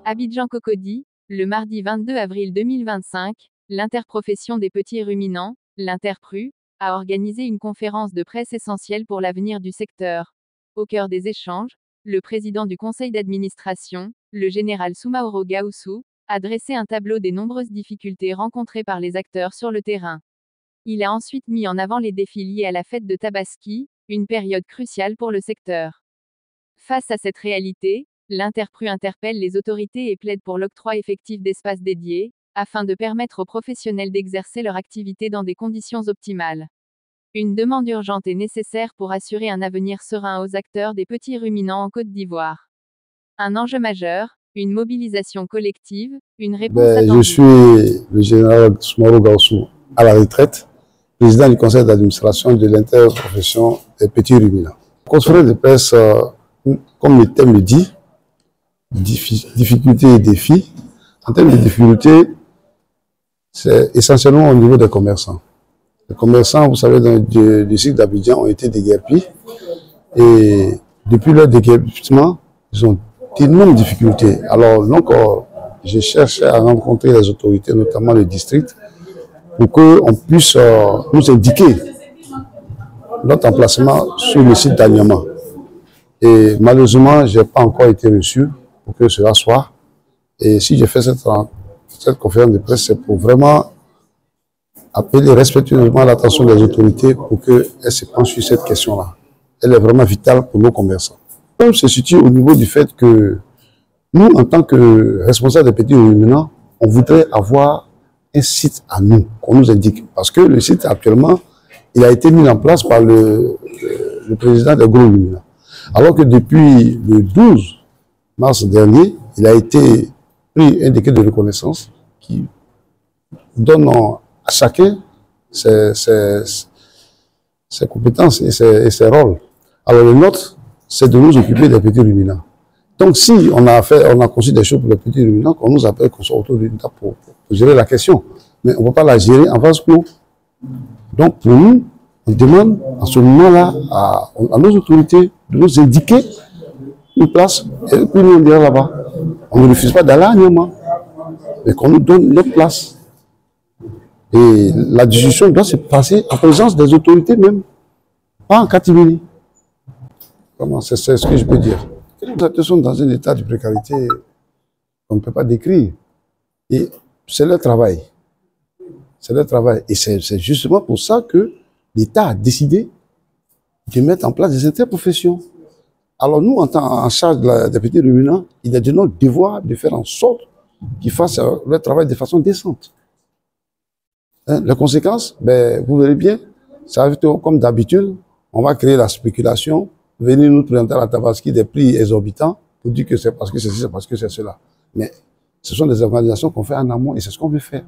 Abidjan Cocody, le mardi 22 avril 2025, l'interprofession des petits ruminants, l'Interpru, a organisé une conférence de presse essentielle pour l'avenir du secteur. Au cœur des échanges, le président du conseil d'administration, le général Soumaoro Gaussou, a dressé un tableau des nombreuses difficultés rencontrées par les acteurs sur le terrain. Il a ensuite mis en avant les défis liés à la fête de Tabaski, une période cruciale pour le secteur. Face à cette réalité, l'Interpru interpelle les autorités et plaide pour l'octroi effectif d'espaces dédiés, afin de permettre aux professionnels d'exercer leur activité dans des conditions optimales. Une demande urgente est nécessaire pour assurer un avenir serein aux acteurs des petits ruminants en Côte d'Ivoire. Un enjeu majeur, une mobilisation collective, une réponse attendue. Je suis le général Soumaoro Gaussou à la retraite, président du conseil d'administration de l'interprofession des petits ruminants. Conférence de presse, comme le thème le dit, difficultés et défis. En termes de difficultés, c'est essentiellement au niveau des commerçants. Les commerçants, vous savez, dans le district d'Abidjan ont été déguerpis et depuis leur déguerpissement, ils ont d'énormes difficultés. Alors, donc, je cherche à rencontrer les autorités, notamment le district, pour qu'on puisse nous indiquer notre emplacement sur le site d'Anyama. Et malheureusement, je n'ai pas encore été reçu pour que cela soit. Et si je fais cette conférence de presse, c'est pour vraiment appeler respectueusement l'attention des autorités pour qu'elles se penchent sur cette question-là. Elle est vraiment vitale pour nos commerçants. On se situe au niveau du fait que nous, en tant que responsables des petits ruminants, on voudrait avoir un site à nous, qu'on nous indique. Parce que le site, actuellement, il a été mis en place par le président des gros ruminants. Alors que depuis le 12 mars dernier, il a été pris un décret de reconnaissance qui donne à chacun ses compétences et ses rôles. Alors le nôtre, c'est de nous occuper des petits ruminants. Donc si on a conçu des choses pour les petits ruminants, qu'on nous appelle, qu'on soit autour d'une table pour gérer la question. Mais on ne peut pas la gérer en face clos. Donc pour nous, on demande en ce moment-là à nos autorités de nous indiquer une place et puis nous on dira là-bas. On ne refuse pas d'aller à Nyama, mais qu'on nous donne notre place. Et la discussion doit se passer en présence des autorités même, pas en catimini. C'est ce que je peux dire. Les acteurs sont dans un état de précarité qu'on ne peut pas décrire. Et c'est leur travail. C'est leur travail. Et c'est justement pour ça que l'État a décidé de mettre en place des interprofessions. Alors nous, en charge des petits ruminants, il est de notre devoir de faire en sorte qu'ils fassent leur travail de façon décente. Les conséquences, vous verrez bien, ça va être comme d'habitude, on va créer la spéculation, venir nous présenter à la Tabaski des prix exorbitants pour dire que c'est parce que c'est ceci, c'est parce que c'est cela. Mais ce sont des organisations qu'on fait en amont et c'est ce qu'on veut faire.